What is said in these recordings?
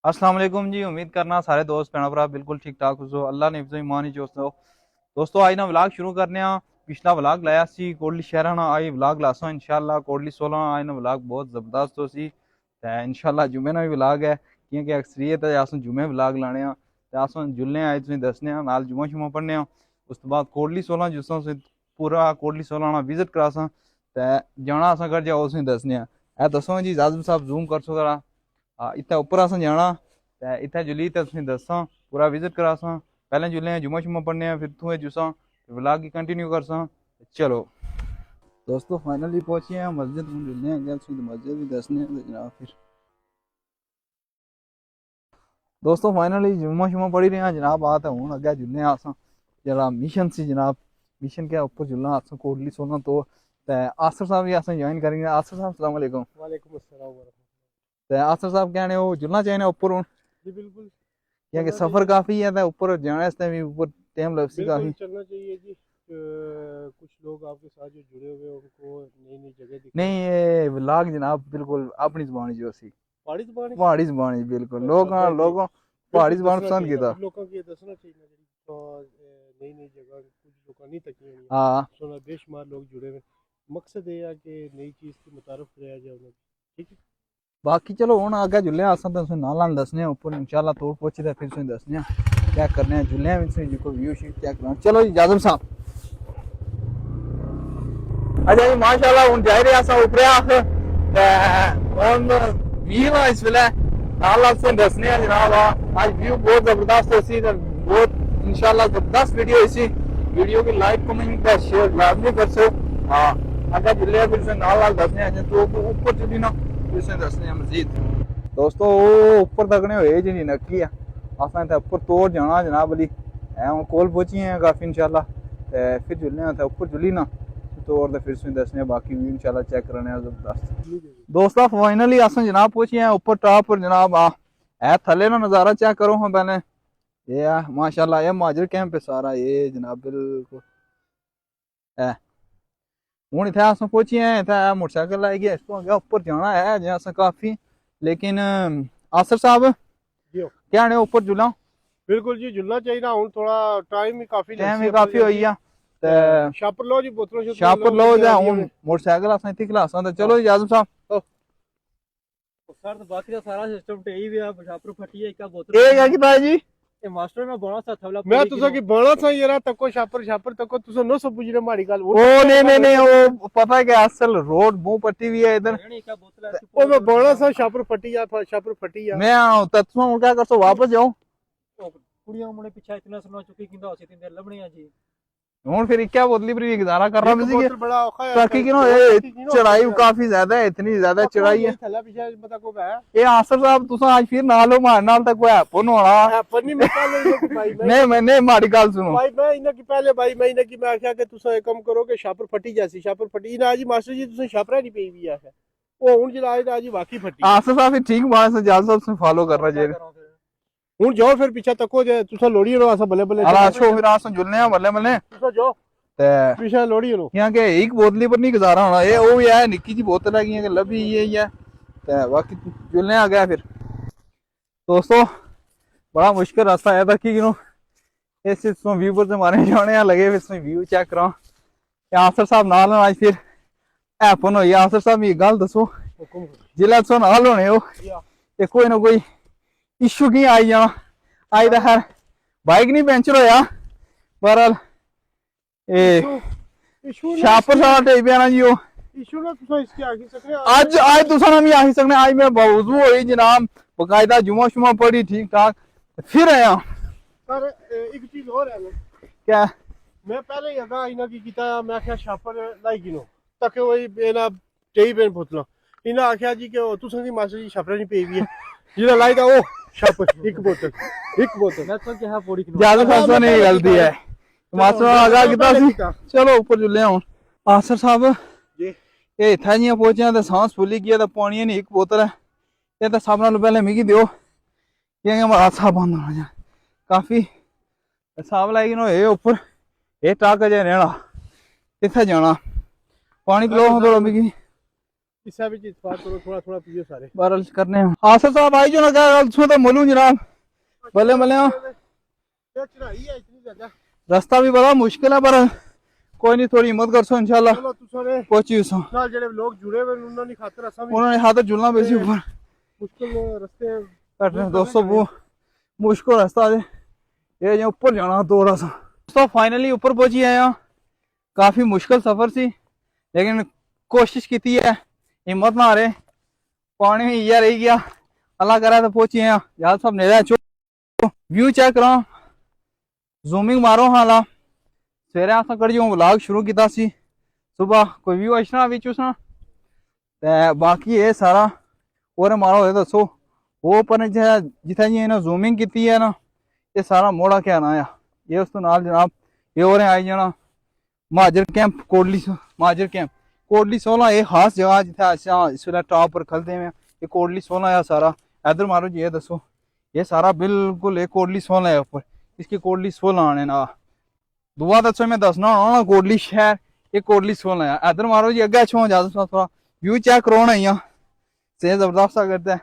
अस्सलाम वालेकुम जी। उम्मीद करना सारे दोस्त भैन भरा बिल्कुल ठीक ठाक हो। अल्लाह ने हिफ्ज़ो ईमान ही दोस्तों आज ना व्लॉग शुरू करने आ। पिछला व्लॉग लाया सी कोटली शहर ना, आज व्लॉग लासा इंशाल्लाह कोटली 16 आज ना व्लॉग बहुत जबरदस्त हो सी। ते इंशाल्लाह जुमे ना भी व्लॉग है क्योंकि अक्सरियत है अस जुमे व्लॉग लाने आ ते अस जुलने आए तुसें दसने आ नाल जुमा शुमा पढ़ने आ। उस तो बाद कोटली 16 जिसों पूरा कोटली 16 ना विजिट करासा ते जाना अस कर जाओ तुसें दसने आ। ए दसो जी जाज़म साहब जूम कर सो जरा। इत्थे उप्पर असें जाना ते इत्थे जुली ते तुसें दस्सां पूरा विजिट करासां। पैह्लें जुल्ले जुम्मा शुम्मा पढ़ने आ फिर इत्थूं जुसां व्लॉग गी कंटिन्यू करसां। चलो दोस्तों फाइनली पहुंचे हैं मस्जिद। हून जुलने अग्गें तुसें मस्जिद भी दस्सने ते जनाब फिर दोस्तों फाइनली जुम्मा शुम्मा पढ़ी रहे हैं जनाब। बात है हूँ अग्गें जुलने अस जरा मिशन सी जनाब। मिशन क्या ऊपर जुलना अस कोटली 16 तो आसर साहब भी असें ज्वाइन करेंगे। आसर साहब अस्सलाम वालेकुम। वालेकुम अस्सलाम वरहमतुल्लाह। ते आसर साहब कहने वो जुलना चाहिए ऊपर हूँ जी बिल्कुल क्योंकि चलना सफर चाहिए। काफ़ी है तो ऊपर जाने वास्ते भी ऊपर टाइम लग सी बिल्कुल काफ़ी। चलना चाहिए जी। कुछ लोग आपके साथ जो जुड़े हुए हैं उनको नई नई जगह दिखाएं। नहीं ये व्लॉग जनाब बिल्कुल अपनी जबान जो सी पहाड़ी जबान पहाड़ी जबान ही बिल्कुल अच्छा बेहतरीन। लोगों पहाड़ी बिल्कुल जबान दसना पसंद चाहिए किया। फिर लोगों की दसना चाहिए ना जी। नई नई जगह कुछ लोग नहीं तकी हुई हाँ सुना बेशुमार लोग जुड़े हुए। मकसद ये है कि नई चीज़ की मुतारफ कराया जाए उन्हें। ठीक है। बाकी चलो हूँ अग्गें जुल्ले अस तुसें नाल दसने उप्पर इंशाल्लाह तोड़ पहुंचे फिर तुसें दसने चेक करने जुल्ले भी कोई व्यू शी चेक करना। चलो जी जाजम साहब। अच्छा जी माशाल्लाह हूँ जाई रहे अस उप्परे अस हूँ व्यू है इस वेले नाल तुसें दसने जनाब। आज व्यू बहुत जबरदस्त होसी बहुत इंशाल्लाह जबरदस्त वीडियो होसी। वीडियो की लाइक कमेंट का शेयर लाजमी कर सो। हाँ अगर जुल्ले फिर तुसें नाल दसने तो ऊपर चली ना तुसें दसने मजीद। दोस्तों वो ऊपर तकने होए जी नक्की है असें इत्थै उप्पर तोड़ जाना जनाब अली हूँ कोल पहुंची हैं काफ़ी इंशाल्लाह। फिर जुलने उत्थै उप्पर जुली ना तोड़ ते फिर तुसें दसने बाकी व्यू इंशाल्लाह चेक करने जबरदस्त। दोस्तों फाइनली अस जनाब पहुंचे हैं ऊपर टॉप पर जनाब। है थल्ले ना नज़ारा चेक करो हाँ पहले ये है माशाल्लाह ये महाजर कैंप है सारा ये जनाब बिल्कुल है। हूँ इत्थै अस पहुंची हैं इत्थै मोटरसाइकिल लाई गया इस तो अग्गें ऊपर जाना है अजें असें काफ़ी लेकिन आसर साहब जी क्या ने ऊपर जुला बिल्कुल जी जुलना चाहिए ना। हूँ थोड़ा टाइम ही काफ़ी टाइम लगसी ही अपर काफ़ी होई जल्दी गया ते शापर लो जी बोतलों शोतलों शापर लो लो बंदे जा राजी हूँ होने। मोटरसाइकिल असें इत्थै खलासां ते चलो हाँ। जी आजम साहब। सर तो बाकी का सारा सिस्टम टेई भी है शापर फटी है क्या बोतल ये क्या कीता जी ये मास्टर में बड़ा सा थवला मैं पड़ी तुसा की बड़ा सा यार तको शापर शापर तको तुसा नो सब बुझने मारी गल ओ नहीं नहीं वो पता है कि असल रोड मुंह पट्टी भी है इधर। क्या बोतल ऐसी ओ मैं बड़ा सा पूरा शापर फटी या शापर फटी या मैं तत्व क्या कर सो वापस जाओ कुड़ियां मुंडे पीछे इतना सुना चुकी किंदा होसी तीन देर लबणी जी हूँ फिर क्या बोतली पर गुजारा कर रहा एक मैं बोतल बड़ा औखा है ताकि कि तकी की नो चढ़ाई काफी ज्यादा है इतनी ज्यादा पकड़ो चढ़ाई है। यही थल्ला पीछे पता को है ये आसर साहब तुसा आज फिर नालो मार नाल तक कोई हैपन होना। पर नहीं मैं पहले इन्हें की भाई नहीं मैंने माड़ी गल सुनो भाई मैं इन्हें की पहले भाई मैं इन्हें की मैं आख्या कि तुसा एक कम करो कि शापर फटी जैसी शापर फटी ना जी मास्टर जी तुसा शापरा नहीं पई भी आख्या ओ हुन जला आज जी वाकई फटी है। आसर साहब फिर ठीक बात से जाल साहब से फॉलो करना चाहिए। हुन जाओ फिर पीछे तको जे तुसा लोड़ी रो असा बल्ले बल्ले अला अच्छो फिर आस जुलने बल्ले बल्ले तुसा जाओ ते पीछे लोड़ी रो यहाँ के एक बोतली पर नहीं गुजारा होना ये वो भी है निक्की जी बोतल है कि लभी ये ही है ते बाकी जुलने आ गया फिर। दोस्तों बड़ा मुश्किल रास्ता है था कि इस व्यू पर मारे जाने लगे फिर व्यू चेक करा आसर साहब नाल आज फिर हैपन होई। आसर साहब ये गल दसो जिला तुस नाल होने हो ते कोई ना कोई इशू की आई जाना आई तो खैर बाइक नहीं पंचर होया बहरहाल शापर सारा टेई पिया जी वो इशू ना तुसा इसके आगे सकने अज अज तुसा ना भी आखी सकने अज मैं बावजू होई जनाब बकायदा जुमा शुमा पढ़ी ठीक ठाक फिर आया सर एक चीज और है क्या मैं पहले ही अगा इना की कीता मैं आख्या छापर लाई गिनो ताकि वही बेना टेई पेन पुतला इना आख्या जी कि तुसा की मास्टर जी छापर नहीं पेई भी है जिना लाई दा ओ छापर एक बोतल मैं तो क्या पौड़ी ज्यादा खासा नहीं गलती है मास्टर आगा किता चलो ऊपर जुले हूं आसर साहब जी ये इत्थै जियां पहुंचे ते सांस फुल्ली गई ते पानी नहीं एक बोतल है ये तो सब नाल पहले मिगी दियो कि हमारा साह बंद होना जा काफी हिसाब लाई होए ऊपर ये ट्रक अजे रहना इत्थै जाना पानी पिलो थोड़ा मिगी इस्सा भी इतफाक करो, थोड़ा थोड़ा पियो सारे। बरल करने हैं आसिफ साहब आई जो ना क्या उसमें तो मोलूं जनाब भले भले ये चढ़ाई है इतनी ज्यादा, रास्ता भी बड़ा मुश्किल है पर कोई नहीं थोड़ी हिम्मत कर सो इंशाल्लाह चलो तुसारे पहुंची सो नाल जेड़े लोग जुड़े हुए ने उन्हां दी खातर असां भी उन्होंने हाथ जुलना बेसी ऊपर मुश्किल रस्ते कटने दोस्तों वो मुश्किल रास्ता है ये जो ऊपर जाना थोड़ा सा दोस्तों फाइनली ऊपर पहुंची आए हैं काफी मुश्किल सफर सी लेकिन कोशिश की है हिम्मत ना हारे पानी में इया रही गया अल्लाह करा तो पहुंची हैं यार सब नेड़ा चो व्यू चेक करो जूमिंग मारो हाला सवेरे अस कड़ी जो व्लॉग शुरू किया सी सुबह कोई व्यू अच्छा भी चूसना ते बाकी ये सारा और मारो है दसो वो पर जिथे जी इन्हें जूमिंग की है ना ये सारा मोड़ा के आना है ये उस तो नाल जनाब ये और आई जाना महाजर कैंप कोटली महाजर कैंप कोटली 16 ये खास जगह जिथे अच्छा इस वे टॉप पर खलते हुए ये कोटली 16 है सारा इधर मारो जी ये दसो ये सारा बिल्कुल एक कोटली 16 है ऊपर इसकी कोटली 16 आने ना दुआ दसो मैं दसना होना ना कोटली शहर ये कोटली 16 है इधर मारो जी अगे छो ज्यादा थोड़ा व्यू चेक करो ना यहाँ से जबरदस्त करता है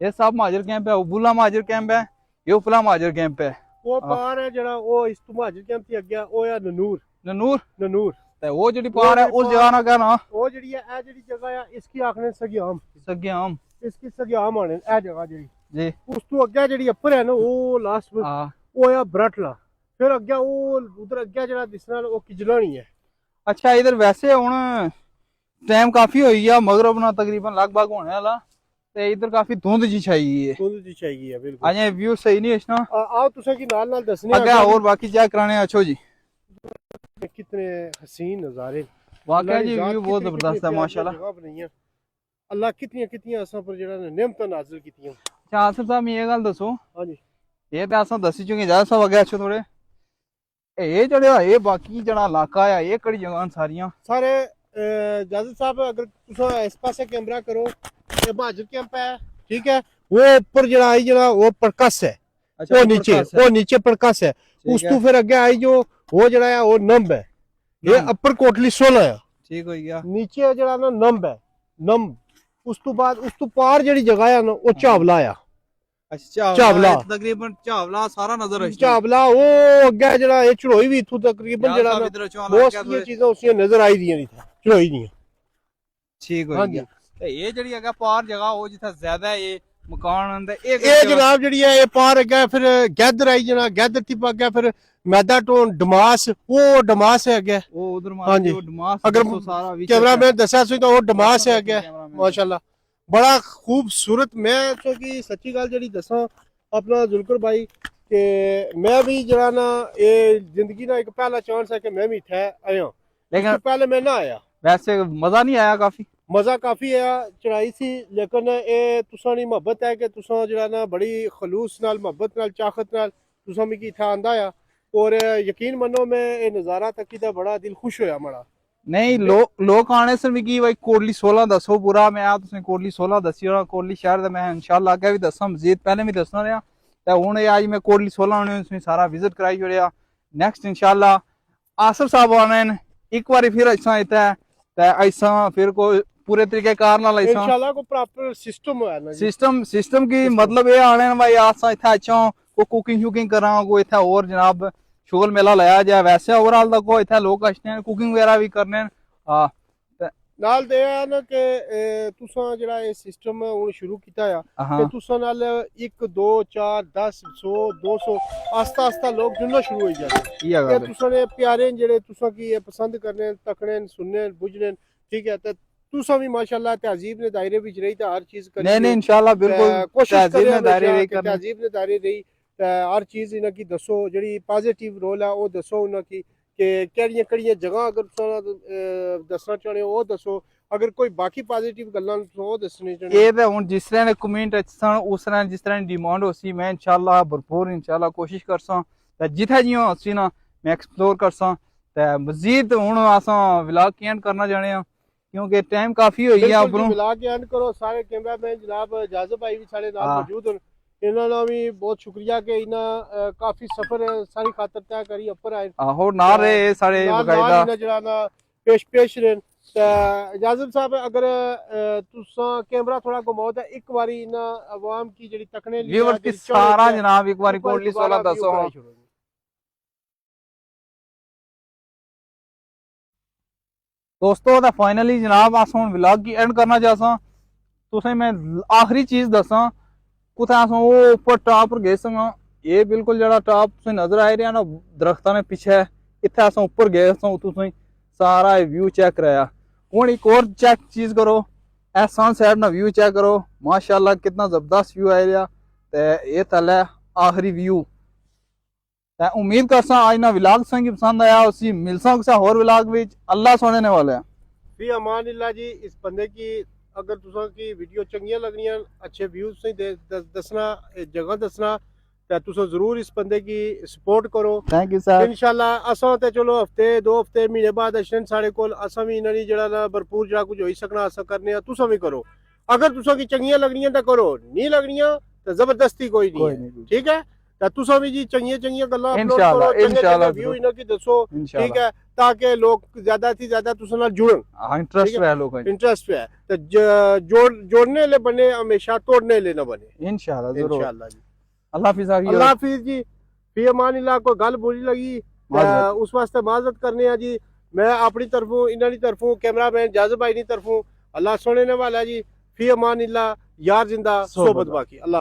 ये सब महाजर कैंप है उबुला महाजर कैंप है ये उपला महाजर कैंप है वो पार है जड़ा वो इस तो महाजर कैंप ती अगे ओ है ननूर ननूर ननूर ते वो जेडी पार है उस जगह ना क्या ना वो जेडी है ए जेडी जगह है इसकी आखने सगियाम सग्याम इसकी सगियाम आने ए जगह जेडी जी उस तो अगे जेडी अपर है ना वो लास्ट में हाँ वो है बरटला फिर अगे वो उधर अगे जड़ा दिसना वो किजलानी है अच्छा इधर वैसे हुन टाइम काफी हो गया मगरब ना तकरीबन लगभग होने वाला ते इधर काफी धुंध जी छाई है धुंध जी चाहिए है बिल्कुल अजे व्यू सही नहीं है ना आओ तुसा की नाल दसने अगे और बाकी चेक कराने अच्छो जी कितने हसीन नजारे वाकई जी व्यू बहुत जबरदस्त है माशाल्लाह अल्लाह कितनी कितनी असां पर जेड़ा नेमतां नाज़िल कीतियां अच्छा आसिफ साहब ये गल दसो हां जी ये तो असां दसी चुके ज्यादा सब अगे अच्छो थोड़े ये जड़ा ये बाकी जड़ा इलाका है ये कड़ी जगह सारियां सारे जाजिद साहब अगर तुसा इस पासे कैमरा करो ये महाजर कैंप है ठीक है वो ऊपर जड़ा आई जड़ा वो प्रकाश है वो नीचे प्रकाश है उस तो फिर अगे आई जो वो जड़ा है वो नंब है ये अपर कोटली 16 है ठीक हो गया नीचे जड़ा ना नंब है नंब उस तो बाद उस तो पार जड़ी जगह है ना वो चावला है अच्छा चावला तकरीबन चावला सारा नजर है चावला वो अगे जड़ा ये चढ़ोई भी इथों तकरीबन जड़ा बहुत सारी चीजें उसकी नजर आई दियां नहीं चढ़ोई दियां ठीक हो गया ते ये जड़ी अगे पार जगह वो जिथे ज्यादा ये मकान अंदर ये जनाब जड़ी है ये पार अगे फिर गैदर आई जना गैदर थी अगे फिर मैदा टोन डमास वो डमास है अगे वो उधर हाँ जी डमास अगर सारा कैमरा मैन दसा सी तो वो डमास है अगे माशाल्लाह बड़ा खूबसूरत मैं तो की सच्ची गल जड़ी दसा अपना जुल्कर भाई के मैं भी जरा ना ये जिंदगी ना एक पहला चांस है कि मैं भी इथे आया लेकिन पहले मैं ना आया वैसे मजा नहीं आया काफी मजा काफी आया चढ़ाई सी लेकिन ये तुसा दी मोहब्बत है कि तुसा जरा ना बड़ी खलूस नाल मोहब्बत नाल चाहत नाल तुसा मिगी इथे आंदा आ और यकीन मनो मैं ये नजारा तकी दा बड़ा दिल खुश होया मड़ा नहीं लोग आने से मिगी भाई कोटली 16 दसो पूरा मैं आ तुसें कोटली 16 दसी और कोटली शहर दा मैं इंशाल्लाह आगे भी दसां मजीद पहले भी दसना रहा ते हुन ये आज मैं कोटली 16 ने उसमें सारा विजिट कराई छोड़िया नेक्स्ट इंशाल्लाह आसिफ साहब आने एक बारी फिर ऐसा इतना ते ऐसा फिर को पूरे तरीके कार नाल ऐसा इंशाल्लाह को प्रॉपर सिस्टम है ना सिस्टम की मतलब ये आने भाई आसा इतना अच्छा को कुकिंग शुकिंग करा को इतना और जनाब शुगल मेला लाया जाए वैसे ओवरऑल तक को इतना लोग अच्छे कुकिंग वगैरह भी करने हां नाल दे ना कि तुसा जेड़ा ये सिस्टम हुन शुरू कीता है कि तुसा नाल 1 2 4 10 100 200 आस्ता आस्ता लोग जुड़ना शुरू हो जाते ये तुसा ने प्यारे जेड़े तुसा की ये पसंद करने तकने सुनने बुझने ठीक है तुसा भी माशाल्लाह तहजीब ने दायरे विच रही ते हर चीज करी नहीं इंशाल्लाह बिल्कुल तहजीब ने दायरे रही तहजीब ने दायरे रही हर चीज इना की दसो जेड़ी पॉजिटिव रोल है वो दसो उना की कि केड़ियां केड़ियां जगह अगर तुसा दसना चाहने हो दसो अगर कोई बाकी पॉजिटिव गल्लां वो दसने चाहने ये ते हुन जिस तरह ने कमेंट अच्छन उस तरह जिस तरह डिमांड होसी मैं इंशाल्लाह भरपूर इंशाल्लाह कोशिश करसा ते जिथे जियो होसी ना मैं एक्सप्लोर करसा ते मजीद हुन असां व्लॉग की एंड करना चाहने हैं क्योंकि टाइम काफी हो गया अपनो व्लॉग की एंड करो सारे कैमरामैन जनाब जाज़ब भाई भी सारे नाल मौजूद हैं इन्हां दा भी बहुत शुक्रिया कि इन्हां काफी सफर सारी खातर तय करी ऊपर आए आहो ना रे सारे बकायदा जेड़ा ना पेश रे जाजिब साहब अगर तुसा कैमरा थोड़ा घुमाओ तो एक बारी इना अवाम की जेडी तकने व्यूअर्स की सारा जनाब एक बार कोटली वाला दसो दोस्तों फाइनली जनाब अस हुन व्लॉग की एंड करना चाहसा तुसें मैं आखिरी चीज दसा कुछ अस वो ऊपर टॉप पर गए सगा ये बिल्कुल जड़ा टॉप तुसें नजर आ रहा ना दरख्तां ने पीछे इत्थे अस ऊपर गए तुसें सारा व्यू चेक कराया हुन एक और चेक चीज करो ए सनसेट ना व्यू चेक करो माशाल्लाह कितना जबरदस्त व्यू आ रहा ते ये थल्ले आखिरी व्यू ते उम्मीद करसा आज ना व्लॉग संगी पसंद आया उसी मिलसा किसी होर व्लॉग विच अल्लाह सुनने वाले हैं फी अमान अल्लाह जी। इस बंदे की अगर तुसा की वीडियो चंगियां लगनियां अच्छे व्यूज से दसना जगह दसना ते तुसा जरूर इस बंदे की सपोर्ट करो। थैंक यू सर इंशाल्लाह असां ते चलो हफ्ते 2 हफ्ते महीने बाद अशन साढ़े कोल असां भी इन्हां दी जेड़ा ना भरपूर जेड़ा कुछ होई सकना असां करने आ तुसा भी करो। अगर तुसा की चंगियां लगनियां तो करो नहीं लगनियां तो जबरदस्ती कोई नहीं है ठीक है। तो तुसा भी जी चंगियां गल्लां अपलोड करो इंशाल्लाह व्यू इन्हां की दसो ठीक है ताकि लोग ज्यादा से ज्यादा तुसा नाल जुड़न। हां इंटरेस्ट है लोगों को इंटरेस्ट है तो जोड़ने ले बने हमेशा तोड़ने ले ना बने इंशाल्लाह जरूर इंशाल्लाह जी। अल्लाह हाफिज अल्लाह हाफिज जी। फी अमान अल्लाह को गल बुरी लगी उस वास्ते माजरत करने आ जी। मैं अपनी तरफों इन्हां दी तरफों कैमरामैन जाजिब भाई दी तरफों अल्लाह सुनने वाला जी। फी अमान अल्लाह यार जिंदा सोबत बाकी अल्लाह।